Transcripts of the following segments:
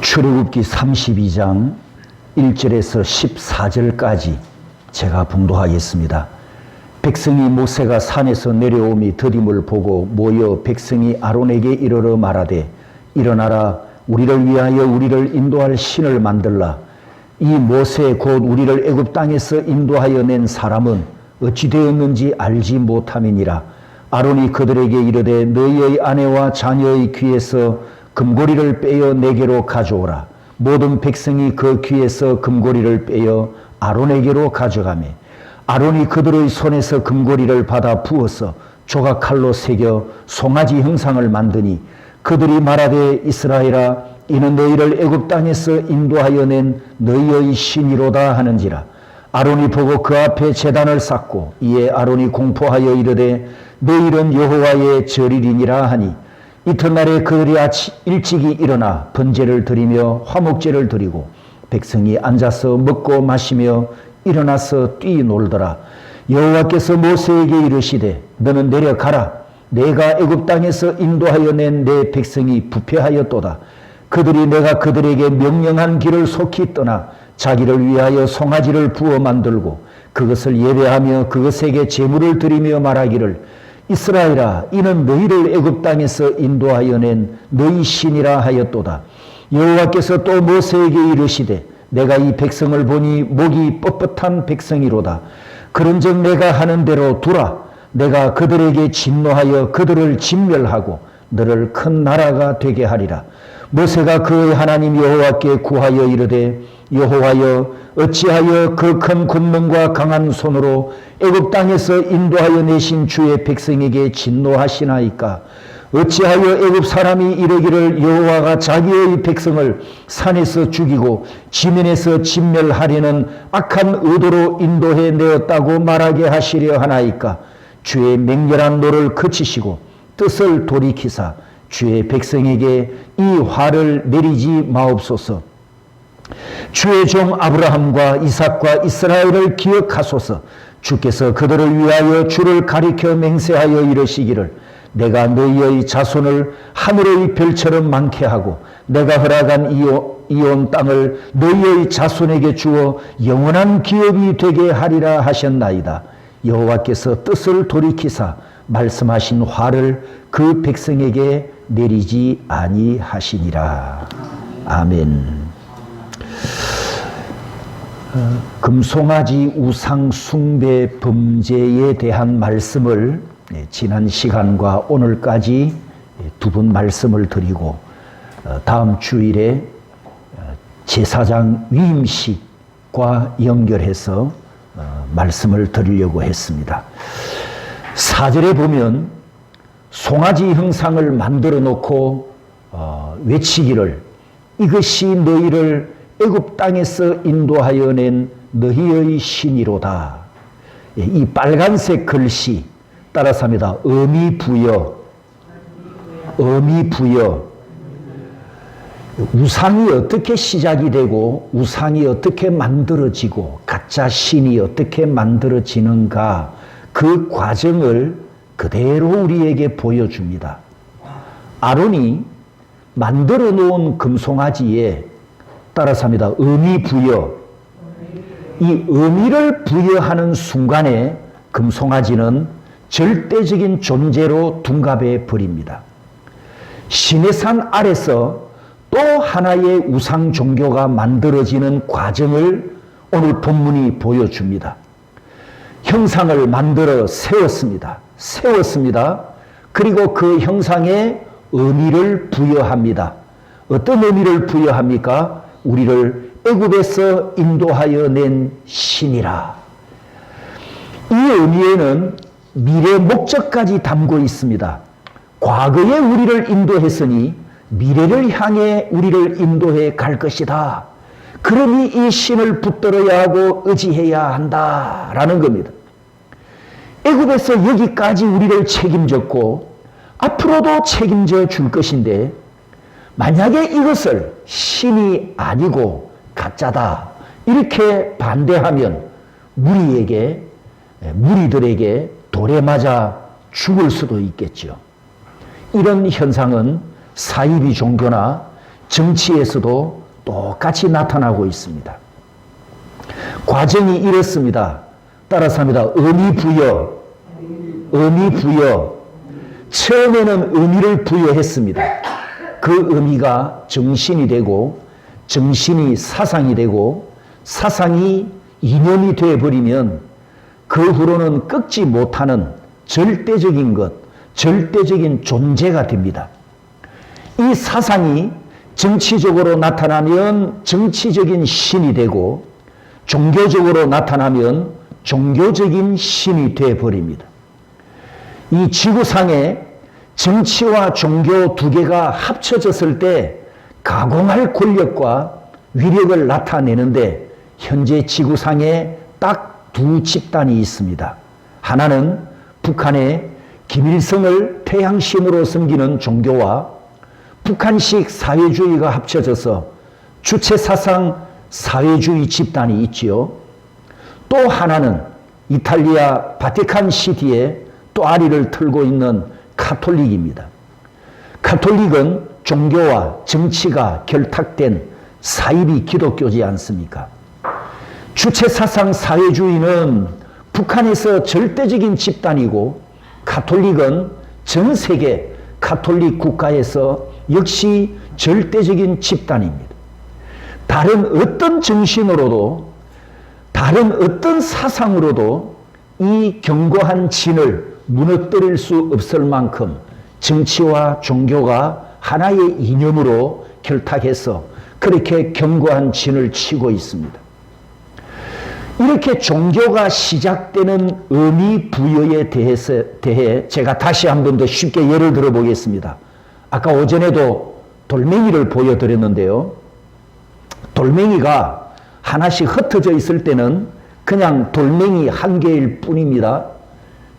출애굽기 32장 1절에서 14절까지 제가 봉독하겠습니다. 백성이 모세가 산에서 내려오미 더딤을 보고 모여 백성이 아론에게 이르러 말하되 일어나라, 우리를 위하여 우리를 인도할 신을 만들라. 이 모세 곧 우리를 애굽 땅에서 인도하여 낸 사람은 어찌 되었는지 알지 못함이니라. 아론이 그들에게 이르되 너희의 아내와 자녀의 귀에서 금고리를 빼어 내게로 가져오라. 모든 백성이 그 귀에서 금고리를 빼어 아론에게로 가져가매 아론이 그들의 손에서 금고리를 받아 부어서 조각칼로 새겨 송아지 형상을 만드니 그들이 말하되 이스라엘아, 이는 너희를 애굽 땅에서 인도하여 낸 너희의 신이로다 하는지라. 아론이 보고 그 앞에 제단을 쌓고 이에 아론이 공포하여 이르되 내일은 여호와의 절일이니라 하니 이튿날에 그들이 일찍이 일어나 번제를 드리며 화목제를 드리고 백성이 앉아서 먹고 마시며 일어나서 뛰놀더라. 여호와께서 모세에게 이르시되 너는 내려가라. 내가 애굽 땅에서 인도하여 낸 내 백성이 부패하였도다. 그들이 내가 그들에게 명령한 길을 속히 떠나 자기를 위하여 송아지를 부어 만들고 그것을 예배하며 그것에게 제물을 드리며 말하기를 이스라엘아, 이는 너희를 애굽 땅에서 인도하여 낸 너희 신이라 하였도다. 여호와께서 또 모세에게 이르시되 내가 이 백성을 보니 목이 뻣뻣한 백성이로다. 그런즉 내가 하는 대로 두라. 내가 그들에게 진노하여 그들을 진멸하고 너를 큰 나라가 되게 하리라. 모세가 그의 하나님 여호와께 구하여 이르되 여호와여, 어찌하여 그 큰 권능과 강한 손으로 애굽 땅에서 인도하여 내신 주의 백성에게 진노하시나이까? 어찌하여 애굽 사람이 이르기를 여호와가 자기의 백성을 산에서 죽이고 지면에서 진멸하려는 악한 의도로 인도해 내었다고 말하게 하시려 하나이까? 주의 맹렬한 노를 그치시고 뜻을 돌이키사 주의 백성에게 이 화를 내리지 마옵소서. 주의 종 아브라함과 이삭과 이스라엘을 기억하소서. 주께서 그들을 위하여 주를 가리켜 맹세하여 이르시기를 내가 너희의 자손을 하늘의 별처럼 많게 하고 내가 허락한 이온 땅을 너희의 자손에게 주어 영원한 기업이 되게 하리라 하셨나이다. 여호와께서 뜻을 돌이키사 말씀하신 화를 그 백성에게 내리지 아니하시니라. 아멘. 금송아지 우상 숭배 범죄에 대한 말씀을 지난 시간과 오늘까지 두 번 말씀을 드리고 다음 주일에 제사장 위임식과 연결해서 말씀을 드리려고 했습니다. 4절에 보면 송아지 형상을 만들어 놓고 외치기를 이것이 너희를 애굽 땅에서 인도하여 낸 너희의 신이로다. 이 빨간색 글씨 따라서 합니다. 의미부여. 우상이 어떻게 시작이 되고 우상이 어떻게 만들어지고 가짜 신이 어떻게 만들어지는가, 그 과정을 그대로 우리에게 보여줍니다. 아론이 만들어 놓은 금송아지에 따라서 합니다. 의미부여. 이 의미를 부여하는 순간에 금송아지는 절대적인 존재로 둔갑해 버립니다. 시내산 아래서 또 하나의 우상 종교가 만들어지는 과정을 오늘 본문이 보여줍니다. 형상을 만들어 세웠습니다. 그리고 그 형상에 의미를 부여합니다. 어떤 의미를 부여합니까? 우리를 애굽에서 인도하여 낸 신이라. 이 의미에는 미래 목적까지 담고 있습니다. 과거에 우리를 인도했으니 미래를 향해 우리를 인도해 갈 것이다. 그러니 이 신을 붙들어야 하고 의지해야 한다라는 겁니다. 애굽에서 여기까지 우리를 책임졌고 앞으로도 책임져 줄 것인데 만약에 이것을 신이 아니고 가짜다 이렇게 반대하면 무리들에게 돌에 맞아 죽을 수도 있겠죠. 이런 현상은 사이비 종교나 정치에서도 똑같이 나타나고 있습니다. 과정이 이렇습니다. 따라서 합니다. 의미 부여. 의미 부여. 처음에는 의미를 부여했습니다. 그 의미가 정신이 되고, 정신이 사상이 되고, 사상이 이념이 되어버리면 그 후로는 꺾지 못하는 절대적인 것, 절대적인 존재가 됩니다. 이 사상이 정치적으로 나타나면 정치적인 신이 되고, 종교적으로 나타나면 종교적인 신이 되어버립니다. 이 지구상에 정치와 종교 두 개가 합쳐졌을 때 가공할 권력과 위력을 나타내는데 현재 지구상에 딱 두 집단이 있습니다. 하나는 북한의 김일성을 태양신으로 섬기는 종교와 북한식 사회주의가 합쳐져서 주체사상 사회주의 집단이 있지요. 또 하나는 이탈리아 바티칸 시티에 또아리를 틀고 있는 카톨릭입니다. 카톨릭은 종교와 정치가 결탁된 사이비 기독교지 않습니까? 주체사상 사회주의는 북한에서 절대적인 집단이고 카톨릭은 전 세계 카톨릭 국가에서 역시 절대적인 집단입니다. 다른 어떤 정신으로도 다른 어떤 사상으로도 이 견고한 진을 무너뜨릴 수 없을 만큼 정치와 종교가 하나의 이념으로 결탁해서 그렇게 견고한 진을 치고 있습니다. 이렇게 종교가 시작되는 의미 부여에 대해 제가 다시 한 번 더 쉽게 예를 들어 보겠습니다. 아까 오전에도 돌멩이를 보여드렸는데요. 돌멩이가 하나씩 흩어져 있을 때는 그냥 돌멩이 한 개일 뿐입니다.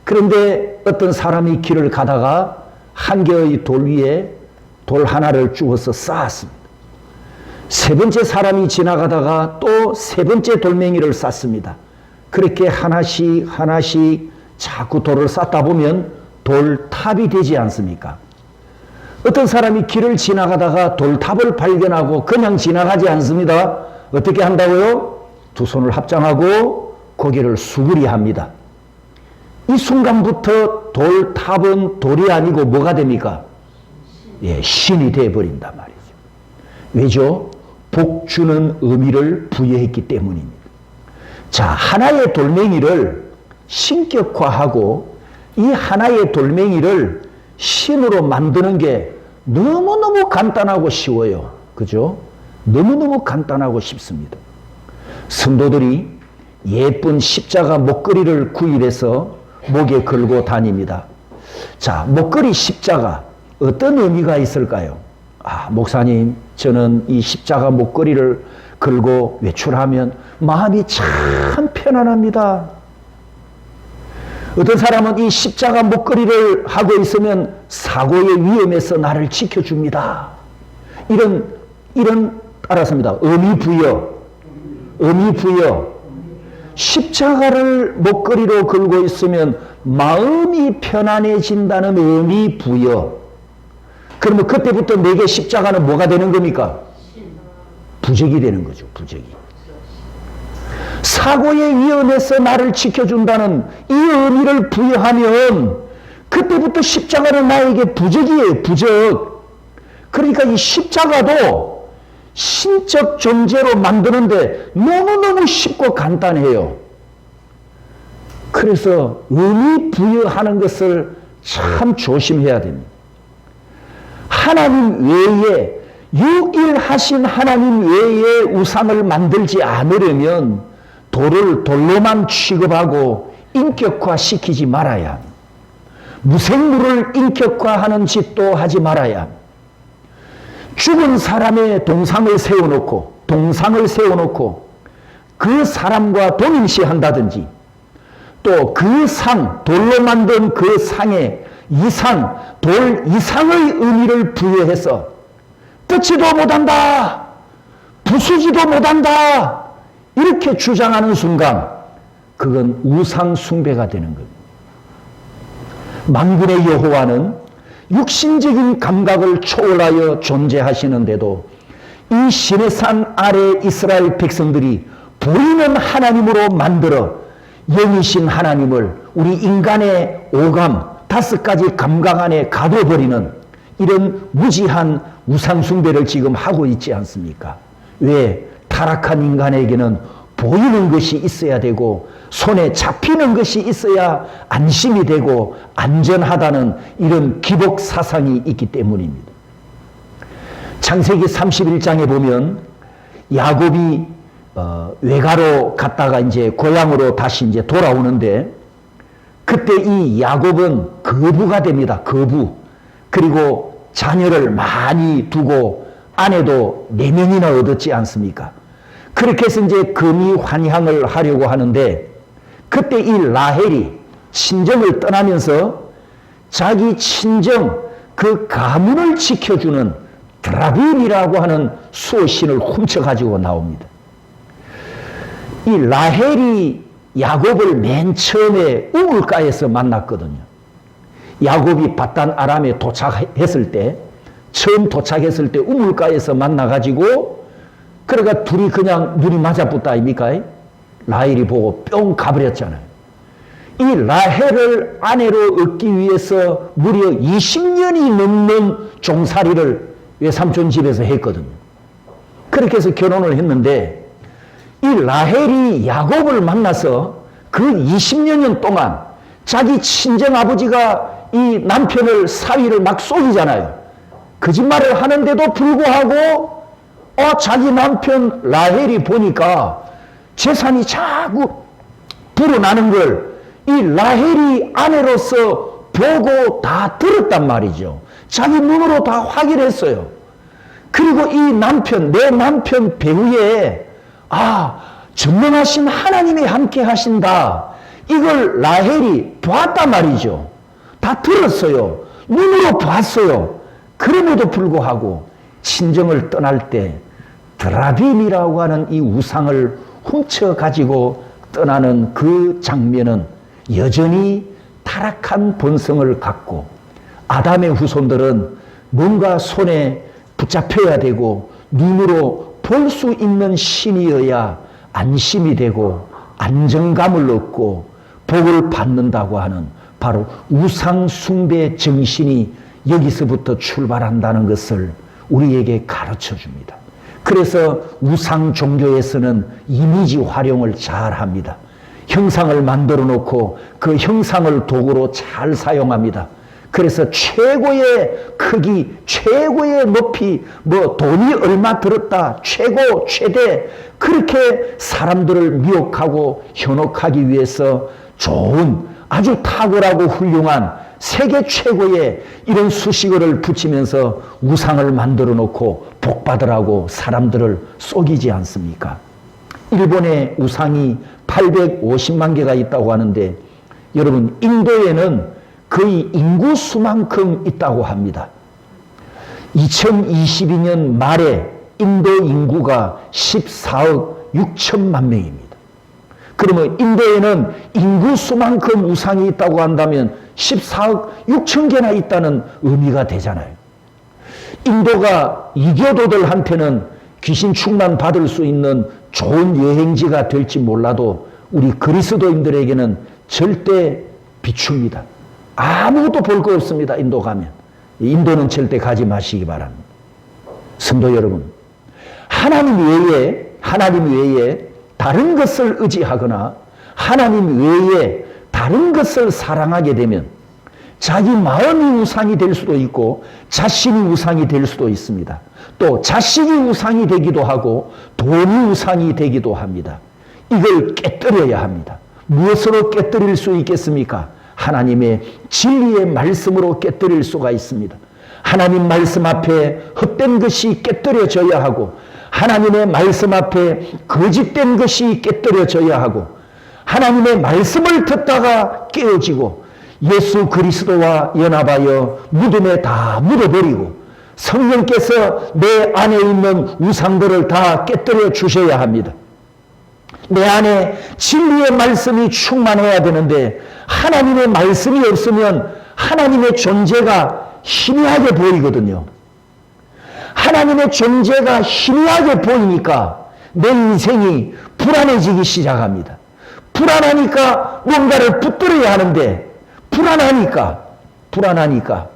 그런데 어떤 사람이 길을 가다가 한 개의 돌 위에 돌 하나를 주워서 쌓았습니다. 세 번째 사람이 지나가다가 또 세 번째 돌멩이를 쌓습니다. 그렇게 하나씩 하나씩 자꾸 돌을 쌓다 보면 돌탑이 되지 않습니까? 어떤 사람이 길을 지나가다가 돌탑을 발견하고 그냥 지나가지 않습니다. 어떻게 한다고요? 두 손을 합장하고 고개를 수그리 합니다. 이 순간부터 돌탑은 돌이 아니고 뭐가 됩니까? 예, 신이 되어버린단 말이죠. 왜죠? 복주는 의미를 부여했기 때문입니다. 자, 하나의 돌멩이를 신격화하고 이 하나의 돌멩이를 신으로 만드는 게 너무너무 간단하고 쉬워요. 그죠? 너무너무 간단하고 쉽습니다. 성도들이 예쁜 십자가 목걸이를 구입해서 목에 걸고 다닙니다. 자, 목걸이 십자가 어떤 의미가 있을까요? 아, 목사님, 저는 이 십자가 목걸이를 걸고 외출하면 마음이 참 편안합니다. 어떤 사람은 이 십자가 목걸이를 하고 있으면 사고의 위험에서 나를 지켜줍니다. 이런 따라서입니다. 의미 부여. 십자가를 목걸이로 걸고 있으면 마음이 편안해진다는 의미 부여. 그러면 그때부터 내게 십자가는 뭐가 되는 겁니까? 부적이 되는 거죠. 부적이. 사고의 위험에서 나를 지켜준다는 이 의미를 부여하면 그때부터 십자가는 나에게 부적이에요. 부적. 그러니까 이 십자가도 신적 존재로 만드는데 너무너무 쉽고 간단해요. 그래서 의미 부여하는 것을 참 조심해야 됩니다. 하나님 외에, 유일하신 하나님 외에 우상을 만들지 않으려면 돌을 돌로만 취급하고 인격화시키지 말아야 합니다. 무생물을 인격화하는 짓도 하지 말아야 합니다. 죽은 사람의 동상을 세워놓고 그 사람과 동일시한다든지 또 그 상, 돌로 만든 그 상에 돌 이상의 의미를 부여해서 뜯지도 못한다, 부수지도 못한다 이렇게 주장하는 순간 그건 우상 숭배가 되는 겁니다. 만군의 여호와는 육신적인 감각을 초월하여 존재하시는데도 이 시내산 아래 이스라엘 백성들이 보이는 하나님으로 만들어 영이신 하나님을 우리 인간의 오감, 5가지 감각 안에 가둬버리는 이런 무지한 우상숭배를 지금 하고 있지 않습니까? 왜? 타락한 인간에게는 보이는 것이 있어야 되고 손에 잡히는 것이 있어야 안심이 되고 안전하다는 이런 기복 사상이 있기 때문입니다. 창세기 31장에 보면 야곱이 외가로 갔다가 이제 고향으로 다시 이제 돌아오는데 그때 이 야곱은 거부가 됩니다. 거부. 그리고 자녀를 많이 두고 아내도 4명이나 얻었지 않습니까? 그렇게 해서 이제 금이 환향을 하려고 하는데 그때 이 라헬이 친정을 떠나면서 자기 친정 그 가문을 지켜주는 드라빔이라고 하는 수호신을 훔쳐가지고 나옵니다. 이 라헬이 야곱을 맨 처음에 우물가에서 만났거든요. 야곱이 바단 아람에 도착했을 때, 처음 도착했을 때 우물가에서 만나가지고 그러니까 둘이 그냥 눈이 맞아붙다 아닙니까? 라헬이 보고 뿅 가버렸잖아요. 이 라헬을 아내로 얻기 위해서 무려 20년이 넘는 종살이를 외삼촌 집에서 했거든요. 그렇게 해서 결혼을 했는데 이 라헬이 야곱을 만나서 그 20년 동안 자기 친정아버지가 이 남편을 사위를 막 속이잖아요. 거짓말을 하는데도 불구하고 자기 남편 라헬이 보니까 재산이 자꾸 불어나는 걸 이 라헬이 아내로서 보고 다 들었단 말이죠. 자기 눈으로 다 확인했어요. 그리고 이 남편, 내 남편 배후에 전능하신 하나님이 함께 하신다. 이걸 라헬이 보았단 말이죠. 다 들었어요. 눈으로 봤어요. 그럼에도 불구하고 친정을 떠날 때 드라빔이라고 하는 이 우상을 훔쳐가지고 떠나는 그 장면은 여전히 타락한 본성을 갖고 아담의 후손들은 뭔가 손에 붙잡혀야 되고 눈으로 볼 수 있는 신이어야 안심이 되고 안정감을 얻고 복을 받는다고 하는 바로 우상 숭배 정신이 여기서부터 출발한다는 것을 우리에게 가르쳐 줍니다. 그래서 우상 종교에서는 이미지 활용을 잘 합니다. 형상을 만들어 놓고 그 형상을 도구로 잘 사용합니다. 그래서 최고의 크기, 최고의 높이, 돈이 얼마 들었다, 최고, 최대, 그렇게 사람들을 미혹하고 현혹하기 위해서 좋은 아주 탁월하고 훌륭한 세계 최고의 이런 수식어를 붙이면서 우상을 만들어 놓고 복받으라고 사람들을 속이지 않습니까? 일본의 우상이 850만 개가 있다고 하는데 여러분 인도에는 거의 인구 수만큼 있다고 합니다. 2022년 말에 인도 인구가 14억 6천만 명입니다. 그러면 인도에는 인구 수만큼 우상이 있다고 한다면 14억 6천 개나 있다는 의미가 되잖아요. 인도가 이교도들한테는 귀신 충만 받을 수 있는 좋은 여행지가 될지 몰라도 우리 그리스도인들에게는 절대 비춥니다. 아무것도 볼 거 없습니다. 인도 가면. 인도는 절대 가지 마시기 바랍니다. 성도 여러분, 하나님 외에 다른 것을 의지하거나 하나님 외에 다른 것을 사랑하게 되면 자기 마음이 우상이 될 수도 있고 자신이 우상이 될 수도 있습니다. 또 자식이 우상이 되기도 하고 돈이 우상이 되기도 합니다. 이걸 깨뜨려야 합니다. 무엇으로 깨뜨릴 수 있겠습니까? 하나님의 진리의 말씀으로 깨뜨릴 수가 있습니다. 하나님 말씀 앞에 헛된 것이 깨뜨려져야 하고 하나님의 말씀 앞에 거짓된 것이 깨뜨려져야 하고 하나님의 말씀을 듣다가 깨어지고 예수 그리스도와 연합하여 무덤에 다 묻어버리고 성령께서 내 안에 있는 우상들을 다 깨뜨려 주셔야 합니다. 내 안에 진리의 말씀이 충만해야 되는데 하나님의 말씀이 없으면 하나님의 존재가 희미하게 보이거든요. 하나님의 존재가 희미하게 보이니까 내 인생이 불안해지기 시작합니다. 불안하니까 뭔가를 붙들어야 하는데 불안하니까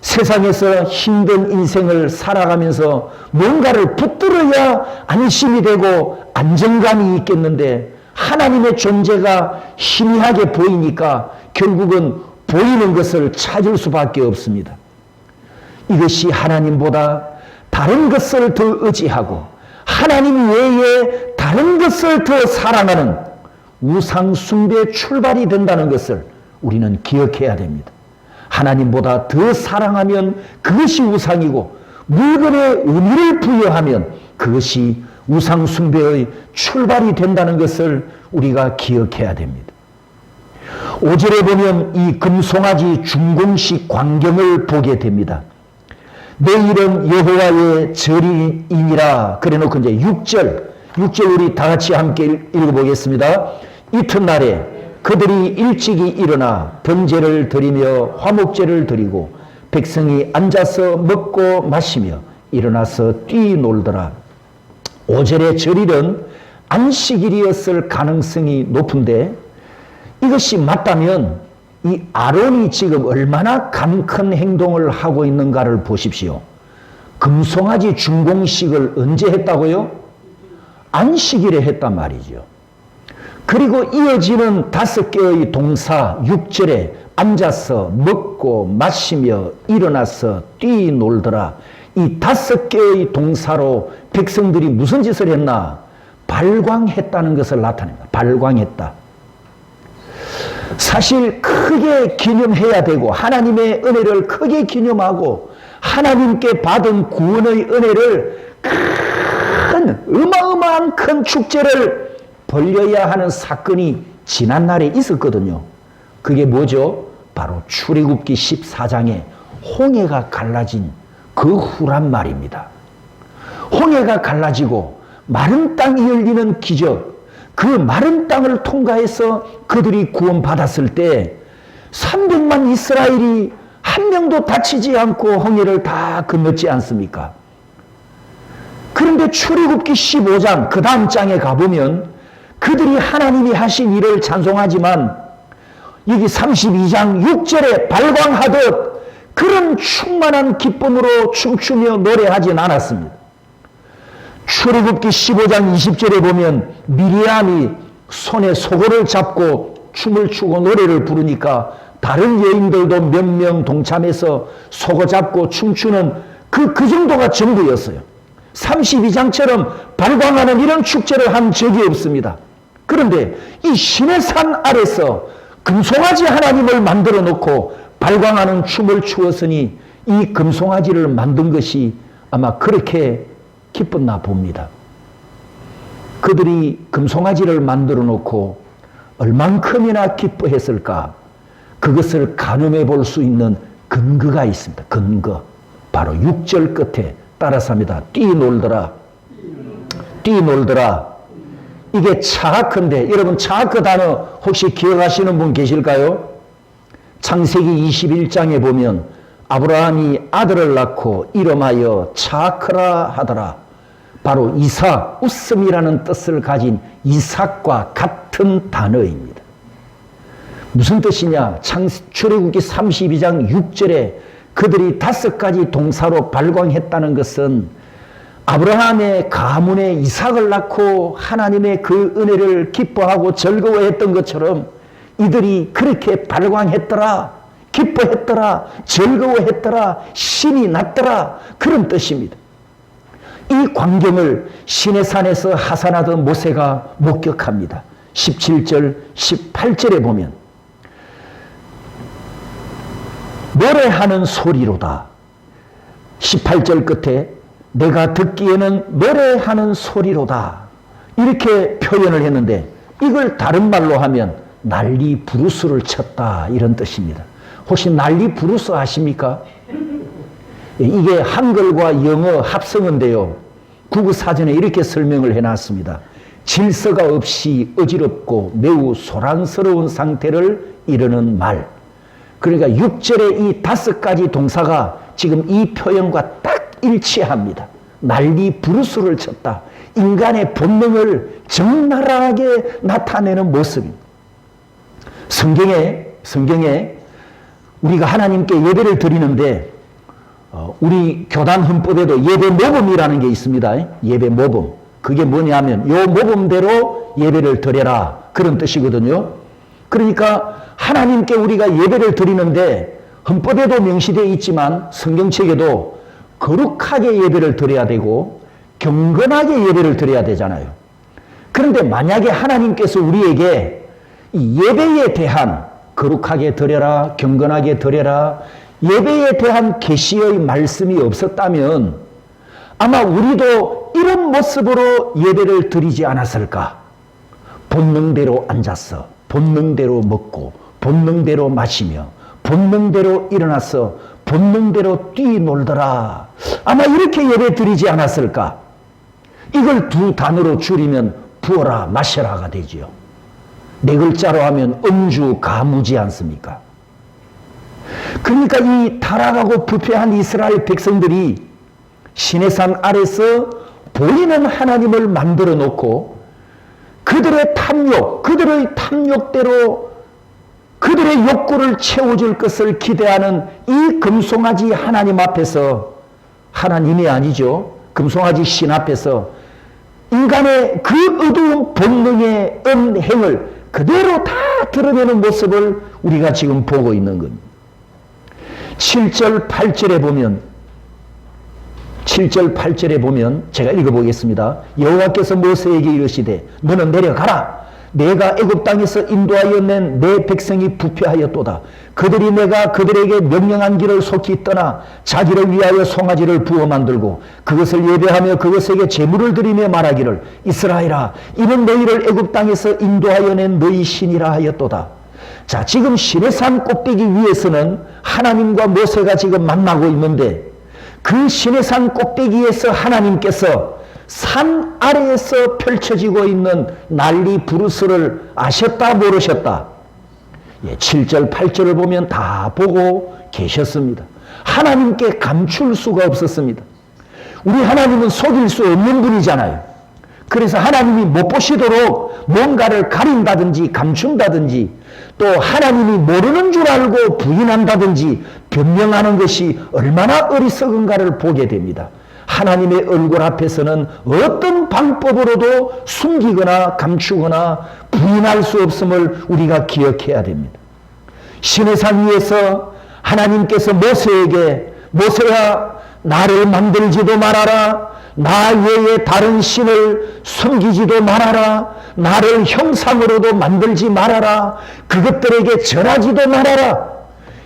세상에서 힘든 인생을 살아가면서 뭔가를 붙들어야 안심이 되고 안정감이 있겠는데 하나님의 존재가 희미하게 보이니까 결국은 보이는 것을 찾을 수밖에 없습니다. 이것이 하나님보다 다른 것을 더 의지하고 하나님 외에 다른 것을 더 사랑하는 우상 숭배의 출발이 된다는 것을 우리는 기억해야 됩니다. 하나님보다 더 사랑하면 그것이 우상이고 물건에 의미를 부여하면 그것이 우상 숭배의 출발이 된다는 것을 우리가 기억해야 됩니다. 5절에 보면 이 금송아지 준공식 광경을 보게 됩니다. 내일은 여호와의 절이니라 그래놓고 이제 6절 우리 다 같이 함께 읽어보겠습니다. 이튿날에 그들이 일찍이 일어나 번제를 드리며 화목제를 드리고 백성이 앉아서 먹고 마시며 일어나서 뛰놀더라. 5절의 절일은 안식일이었을 가능성이 높은데 이것이 맞다면 이 아론이 지금 얼마나 간 큰 행동을 하고 있는가를 보십시오. 금송아지 준공식을 언제 했다고요? 안식일에 했단 말이죠. 그리고 이어지는 5개의 동사 6절에 앉아서 먹고 마시며 일어나서 뛰놀더라. 이 5개의 동사로 백성들이 무슨 짓을 했나? 발광했다는 것을 나타냅니다. 발광했다. 사실 크게 기념해야 되고 하나님의 은혜를 크게 기념하고 하나님께 받은 구원의 은혜를 큰 어마어마한 큰 축제를 벌려야 하는 사건이 지난날에 있었거든요. 그게 뭐죠? 바로 출애굽기 14장에 홍해가 갈라진 그 후란 말입니다. 홍해가 갈라지고 마른 땅이 열리는 기적, 그 마른 땅을 통과해서 그들이 구원받았을 때 300만 이스라엘이 한 명도 다치지 않고 홍해를 다 건넜지 않습니까? 그런데 출애굽기 15장 그 다음 장에 가보면 그들이 하나님이 하신 일을 찬송하지만 여기 32장 6절에 발광하듯 그런 충만한 기쁨으로 춤추며 노래하진 않았습니다. 출애굽기 15장 20절에 보면 미리암이 손에 소고를 잡고 춤을 추고 노래를 부르니까 다른 여인들도 몇 명 동참해서 소고 잡고 춤추는 그 정도가 전부였어요. 32장처럼 발광하는 이런 축제를 한 적이 없습니다. 그런데 이 신의 산 아래서 금송아지 하나님을 만들어 놓고 발광하는 춤을 추었으니 이 금송아지를 만든 것이 아마 그렇게 기뻤나 봅니다. 그들이 금송아지를 만들어 놓고 얼만큼이나 기뻐했을까? 그것을 가늠해 볼 수 있는 근거가 있습니다. 근거. 바로 6절 끝에 따라서 합니다. 뛰놀더라. 뛰놀더라. 이게 차하크인데 여러분 차하크 단어 혹시 기억하시는 분 계실까요? 창세기 21장에 보면 아브라함이 아들을 낳고 이름하여 차하크라 하더라. 바로 이삭, 웃음이라는 뜻을 가진 이삭과 같은 단어입니다. 무슨 뜻이냐? 출애굽기 32장 6절에 그들이 5가지 동사로 발광했다는 것은 아브라함의 가문에 이삭을 낳고 하나님의 그 은혜를 기뻐하고 즐거워했던 것처럼 이들이 그렇게 발광했더라, 기뻐했더라, 즐거워했더라, 신이 났더라, 그런 뜻입니다. 이 광경을 시내산에서 하산하던 모세가 목격합니다. 17절, 18절에 보면 노래하는 소리로다. 18절 끝에 내가 듣기에는 노래하는 소리로다. 이렇게 표현을 했는데 이걸 다른 말로 하면 난리 부르스를 쳤다 이런 뜻입니다. 혹시 난리 부르스 아십니까? 이게 한글과 영어 합성어인데요. 국어사전에 이렇게 설명을 해놨습니다. 질서가 없이 어지럽고 매우 소란스러운 상태를 이르는 말. 그러니까 6절의 이 5가지 동사가 지금 이 표현과 딱 일치합니다. 난리 부르스를 쳤다. 인간의 본능을 적나라하게 나타내는 모습입니다. 성경에 우리가 하나님께 예배를 드리는데 우리 교단 헌법에도 예배 모범이라는 게 있습니다. 예배 모범. 그게 뭐냐면 요 모범대로 예배를 드려라 그런 뜻이거든요. 그러니까 하나님께 우리가 예배를 드리는데 헌법에도 명시되어 있지만 성경책에도 거룩하게 예배를 드려야 되고 경건하게 예배를 드려야 되잖아요. 그런데 만약에 하나님께서 우리에게 이 예배에 대한 거룩하게 드려라, 경건하게 드려라, 예배에 대한 계시의 말씀이 없었다면 아마 우리도 이런 모습으로 예배를 드리지 않았을까? 본능대로 앉아서, 본능대로 먹고, 본능대로 마시며, 본능대로 일어나서, 본능대로 뛰놀더라. 아마 이렇게 예배 드리지 않았을까? 이걸 두 단어로 줄이면 부어라, 마셔라가 되지요. 네 글자로 하면 음주 가무지 않습니까? 그러니까 이 타락하고 부패한 이스라엘 백성들이 시내산 아래서 보이는 하나님을 만들어 놓고 그들의 탐욕, 그들의 탐욕대로 그들의 욕구를 채워줄 것을 기대하는 이 금송아지 하나님 앞에서, 하나님이 아니죠, 금송아지 신 앞에서 인간의 그 어두운 본능의 음행을 그대로 다 드러내는 모습을 우리가 지금 보고 있는 겁니다. 7절 8절에 보면 제가 읽어보겠습니다. 여호와께서 모세에게 이르시되 너는 내려가라. 내가 애굽 땅에서 인도하여 낸 내 백성이 부패하였도다. 그들이 내가 그들에게 명령한 길을 속히 떠나 자기를 위하여 송아지를 부어 만들고 그것을 예배하며 그것에게 제물을 드리며 말하기를 이스라엘아 이는 너희를 애굽 땅에서 인도하여 낸 너희 신이라 하였도다. 자, 지금 시내산 꼭대기 위에서는 하나님과 모세가 지금 만나고 있는데 그 시내산 꼭대기에서 하나님께서 산 아래에서 펼쳐지고 있는 난리 부르스를 아셨다 모르셨다? 7절 8절을 보면 다 보고 계셨습니다. 하나님께 감출 수가 없었습니다. 우리 하나님은 속일 수 없는 분이잖아요. 그래서 하나님이 못 보시도록 뭔가를 가린다든지 감춘다든지 또 하나님이 모르는 줄 알고 부인한다든지 변명하는 것이 얼마나 어리석은가를 보게 됩니다. 하나님의 얼굴 앞에서는 어떤 방법으로도 숨기거나 감추거나 부인할 수 없음을 우리가 기억해야 됩니다. 시내산 위에서 하나님께서 모세에게 모세야 나를 만들지도 말아라. 나 외에 다른 신을 섬기지도 말아라. 나를 형상으로도 만들지 말아라. 그것들에게 절하지도 말아라.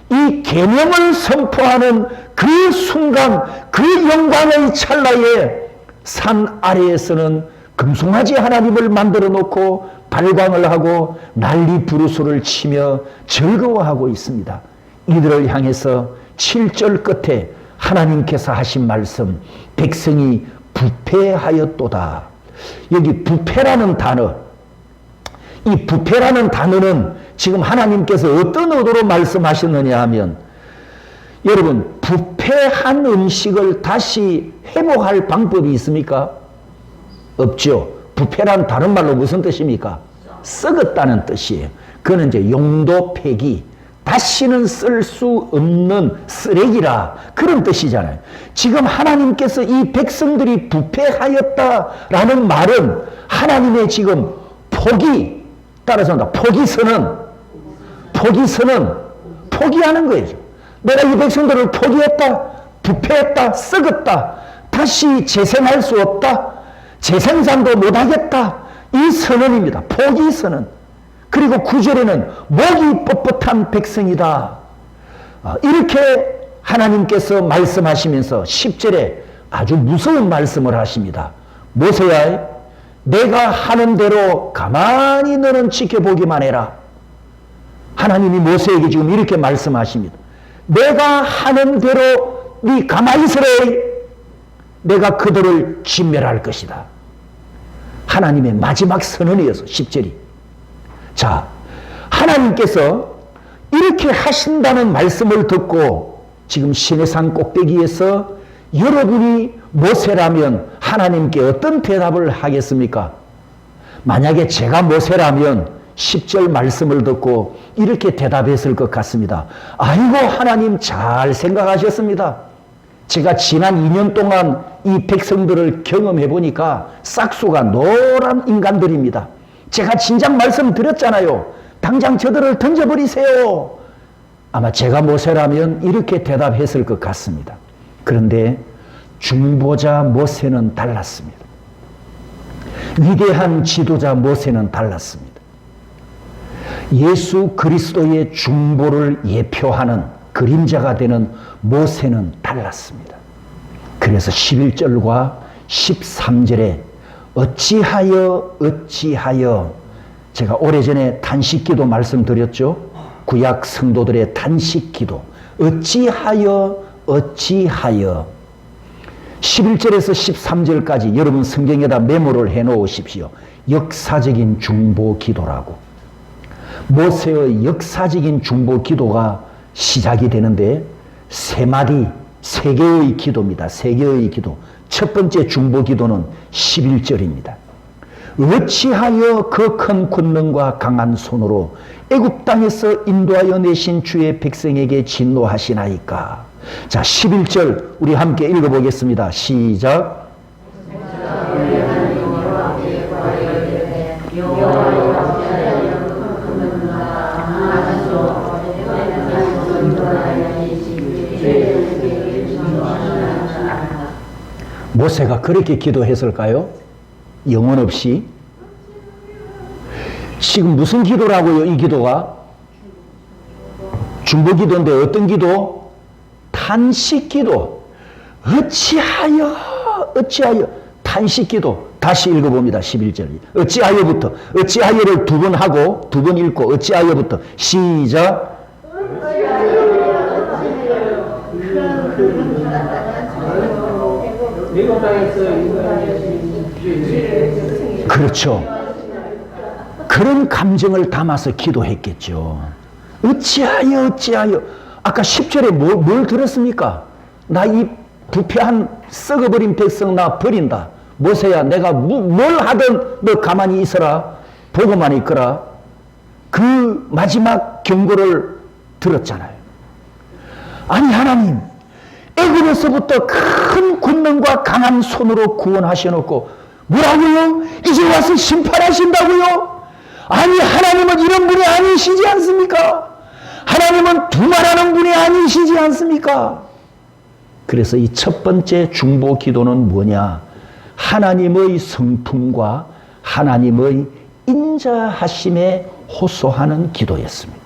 이 계명을 선포하는 그 순간, 그 영광의 찰나에 산 아래에서는 금송아지 하나님을 만들어 놓고 발광을 하고 난리 부르소를 치며 즐거워하고 있습니다. 이들을 향해서 7절 끝에 하나님께서 하신 말씀, 백성이 부패하였도다. 여기 부패라는 단어, 이 부패라는 단어는 지금 하나님께서 어떤 의도로 말씀하셨느냐 하면 여러분 부패한 음식을 다시 회복할 방법이 있습니까? 없죠. 부패란 다른 말로 무슨 뜻입니까? 썩었다는 뜻이에요. 그거는 이제 용도 폐기, 다시는 쓸 수 없는 쓰레기라 그런 뜻이잖아요. 지금 하나님께서 이 백성들이 부패하였다라는 말은 하나님의 지금 포기, 따라서 포기선은 포기하는 거예요. 내가 이 백성들을 포기했다, 부패했다, 썩었다, 다시 재생할 수 없다, 재생산도 못하겠다, 이 선언입니다. 포기선언. 그리고 9절에는 목이 뻣뻣한 백성이다. 이렇게 하나님께서 말씀하시면서 10절에 아주 무서운 말씀을 하십니다. 모세야, 내가 하는 대로 가만히 너는 지켜보기만 해라. 하나님이 모세에게 지금 이렇게 말씀하십니다. 내가 하는 대로 네 가만히 있으래. 내가 그들을 진멸할 것이다. 하나님의 마지막 선언이어서 10절이. 자, 하나님께서 이렇게 하신다는 말씀을 듣고 지금 시내산 꼭대기에서 여러분이 모세라면 하나님께 어떤 대답을 하겠습니까? 만약에 제가 모세라면 10절 말씀을 듣고 이렇게 대답했을 것 같습니다. 아이고, 하나님 잘 생각하셨습니다. 제가 지난 2년 동안 이 백성들을 경험해 보니까 싹수가 노란 인간들입니다. 제가 진작 말씀드렸잖아요. 당장 저들을 던져버리세요. 아마 제가 모세라면 이렇게 대답했을 것 같습니다. 그런데 중보자 모세는 달랐습니다. 위대한 지도자 모세는 달랐습니다. 예수 그리스도의 중보를 예표하는 그림자가 되는 모세는 달랐습니다. 그래서 11절과 13절에 어찌하여 제가 오래전에 단식기도 말씀드렸죠. 구약 성도들의 단식기도 어찌하여 11절에서 13절까지 여러분 성경에다 메모를 해놓으십시오. 역사적인 중보 기도라고. 모세의 역사적인 중보 기도가 시작이 되는데 세 개의 기도입니다. 세 개의 기도. 첫 번째 중보 기도는 11절입니다. 어찌하여 그 큰 권능과 강한 손으로 애굽 땅에서 인도하여 내신 주의 백성에게 진노하시나이까. 자, 11절 우리 함께 읽어보겠습니다. 시작. 모세가 그렇게 기도했을까요? 영혼 없이? 지금 무슨 기도라고요, 이 기도가? 중보 기도인데 어떤 기도? 탄식 기도. 어찌하여 탄식 기도. 다시 읽어봅니다. 11절. 어찌하여를 두 번 하고 두 번 읽고 어찌하여부터 시작. 그렇죠. 그런 감정을 담아서 기도했겠죠. 어찌하여. 아까 10절에 뭘 들었습니까? 나 이 부패한 썩어버린 백성 나 버린다. 모세야, 내가 뭘 하든 너 가만히 있어라. 보고만 있거라. 그 마지막 경고를 들었잖아요. 아니, 하나님, 애굽에서부터 큰 권능과 강한 손으로 구원하셔놓고 뭐라고요? 이제 와서 심판하신다고요? 아니, 하나님은 이런 분이 아니시지 않습니까? 하나님은 두말하는 분이 아니시지 않습니까? 그래서 이 첫 번째 중보 기도는 뭐냐? 하나님의 성품과 하나님의 인자하심에 호소하는 기도였습니다.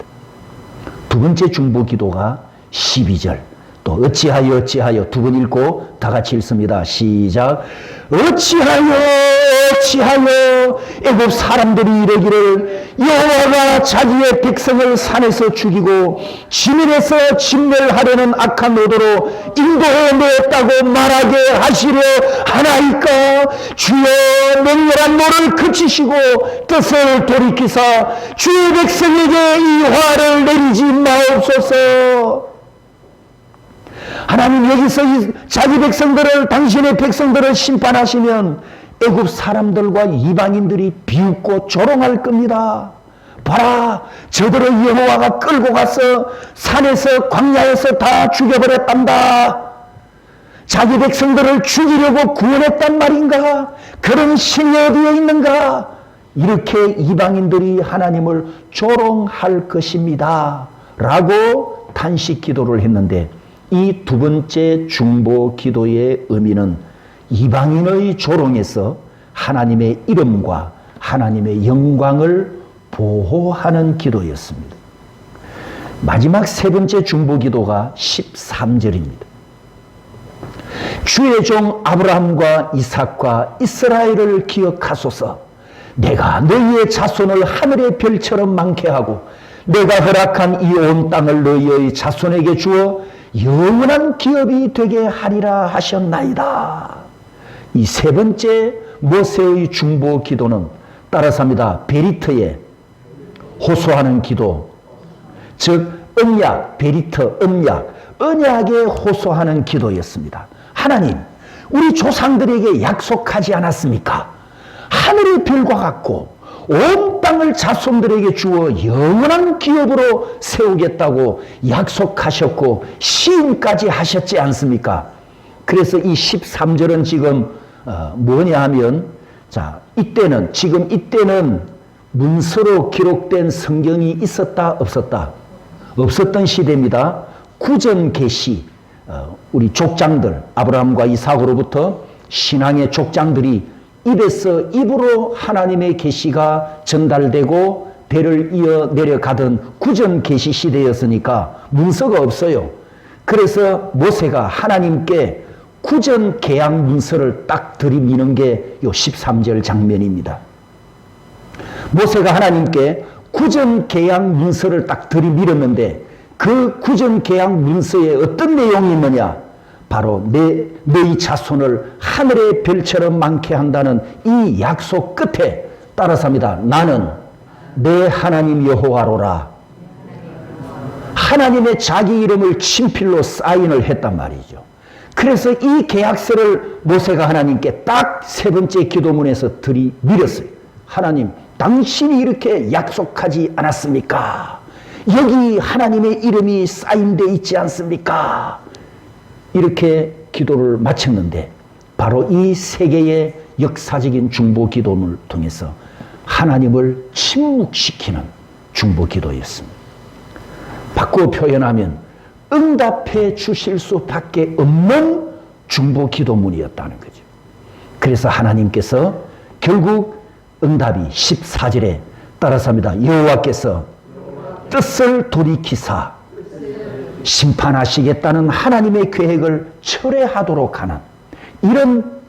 두 번째 중보 기도가 12절. 또 어찌하여 두 번 읽고 다 같이 읽습니다. 시작. 어찌하여 애굽 사람들이 이르기를 여호와가 자기의 백성을 산에서 죽이고 지면에서 진멸하려는 악한 의도로 인도해 내었다고 말하게 하시려 하나이까. 주여, 맹렬한 노를 그치시고 뜻을 돌이키사 주의 백성에게 이 화를 내리지 마옵소서. 하나님, 여기서 자기 백성들을, 당신의 백성들을 심판하시면 애굽 사람들과 이방인들이 비웃고 조롱할 겁니다. 봐라, 저들을 여호와가 끌고 가서 산에서 광야에서 다 죽여버렸단다. 자기 백성들을 죽이려고 구원했단 말인가? 그런 신이 어디에 있는가? 이렇게 이방인들이 하나님을 조롱할 것입니다. 라고 탄식 기도를 했는데, 이 두 번째 중보 기도의 의미는 이방인의 조롱에서 하나님의 이름과 하나님의 영광을 보호하는 기도였습니다. 마지막 세 번째 중보 기도가 13절입니다. 주의 종 아브라함과 이삭과 이스라엘을 기억하소서. 내가 너희의 자손을 하늘의 별처럼 많게 하고 내가 허락한 이 온 땅을 너희의 자손에게 주어 영원한 기업이 되게 하리라 하셨나이다. 이 세 번째 모세의 중보 기도는 따라서 합니다. 베리트에 호소하는 기도, 즉 언약, 베리트, 언약에 호소하는 기도였습니다. 하나님, 우리 조상들에게 약속하지 않았습니까? 하늘의 별과 같고 온 땅을 자손들에게 주어 영원한 기업으로 세우겠다고 약속하셨고 시인까지 하셨지 않습니까? 그래서 이 13절은 지금 뭐냐 하면, 자, 이때는 문서로 기록된 성경이 있었다 없었다? 없었던 시대입니다. 구전 계시, 우리 족장들, 아브라함과 이삭으로부터 신앙의 족장들이 입에서 입으로 하나님의 계시가 전달되고 대를 이어 내려가던 구전 계시 시대였으니까 문서가 없어요. 그래서 모세가 하나님께 구전 계약 문서를 딱 들이미는 게 요 13절 장면입니다. 모세가 하나님께 구전 계약 문서를 딱 들이밀었는데 그 구전 계약 문서에 어떤 내용이 있느냐? 바로 너희 자손을 하늘의 별처럼 많게 한다는 이 약속 끝에 따라서 합니다. 나는 내 하나님 여호와로라. 하나님의 자기 이름을 친필로 사인을 했단 말이죠. 그래서 이 계약서를 모세가 하나님께 딱 세 번째 기도문에서 들이밀었어요. 하나님, 당신이 이렇게 약속하지 않았습니까? 여기 하나님의 이름이 사인되어 있지 않습니까? 이렇게 기도를 마쳤는데 바로 이 세계의 역사적인 중보 기도를 통해서 하나님을 침묵시키는 중보 기도였습니다. 바꾸어 표현하면 응답해 주실 수밖에 없는 중보 기도문이었다는 거죠. 그래서 하나님께서 결국 응답이 14절에 따라서 합니다. 여호와께서 뜻을 돌이키사 심판하시겠다는 하나님의 계획을 철회하도록 하는 이런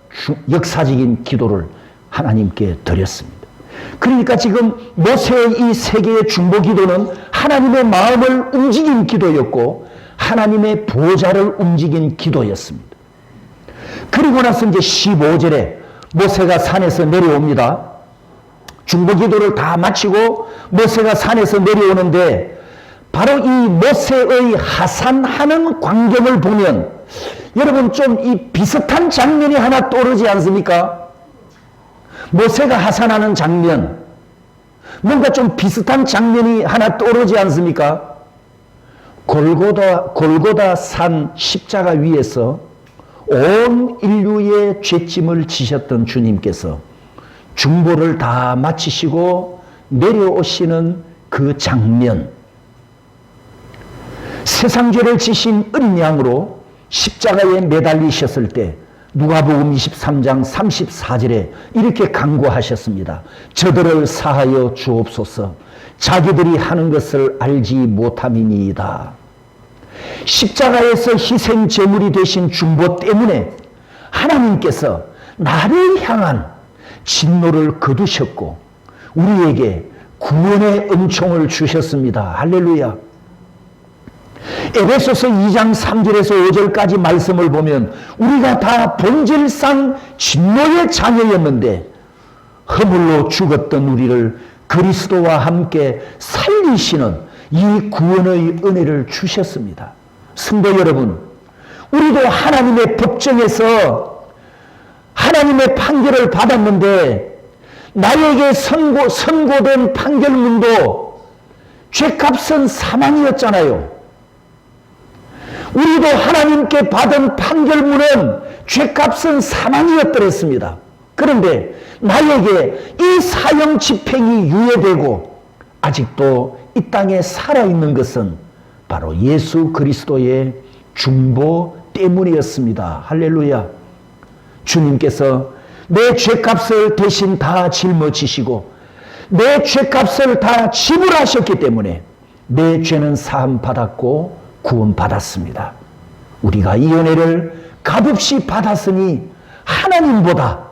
역사적인 기도를 하나님께 드렸습니다. 그러니까 지금 모세의 이 세계의 중보 기도는 하나님의 마음을 움직인 기도였고 하나님의 보좌를 움직인 기도였습니다. 그리고 나서 이제 15절에 모세가 산에서 내려옵니다. 중보 기도를 다 마치고 모세가 산에서 내려오는데 바로 이 모세의 하산하는 광경을 보면 여러분 좀 이 비슷한 장면이 하나 떠오르지 않습니까? 모세가 하산하는 장면, 뭔가 좀 비슷한 장면이 하나 떠오르지 않습니까? 골고다 산 십자가 위에서 온 인류의 죄짐을 지셨던 주님께서 중보를 다 마치시고 내려오시는 그 장면, 세상 죄를 지신 어린 양으로 십자가에 매달리셨을 때 누가복음 23장 34절에 이렇게 간구하셨습니다. 저들을 사하여 주옵소서. 자기들이 하는 것을 알지 못함이니이다. 십자가에서 희생 제물이 되신 중보 때문에 하나님께서 나를 향한 진노를 거두셨고 우리에게 구원의 은총을 주셨습니다. 할렐루야. 에베소서 2장 3절에서 5절까지 말씀을 보면 우리가 다 본질상 진노의 자녀였는데 허물로 죽었던 우리를 그리스도와 함께 살리시는 이 구원의 은혜를 주셨습니다. 성도 여러분, 우리도 하나님의 법정에서 하나님의 판결을 받았는데 나에게 선고된 판결문도 죄값은 사망이었잖아요. 우리도 하나님께 받은 판결문은 죄값은 사망이었더랬습니다. 그런데 나에게 이 사형 집행이 유예되고 아직도 이 땅에 살아있는 것은 바로 예수 그리스도의 중보 때문이었습니다. 할렐루야. 주님께서 내 죄값을 대신 다 짊어지시고 내 죄값을 다 지불하셨기 때문에 내 죄는 사함 받았고 구원 받았습니다. 우리가 이 은혜를 값없이 받았으니 하나님보다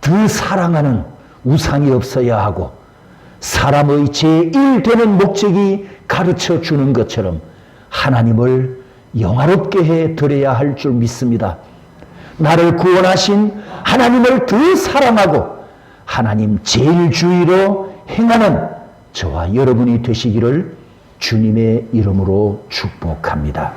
더 사랑하는 우상이 없어야 하고 사람의 제1 되는 목적이 가르쳐 주는 것처럼 하나님을 영화롭게 해 드려야 할 줄 믿습니다. 나를 구원하신 하나님을 더 사랑하고 하나님 제일주의로 행하는 저와 여러분이 되시기를 주님의 이름으로 축복합니다.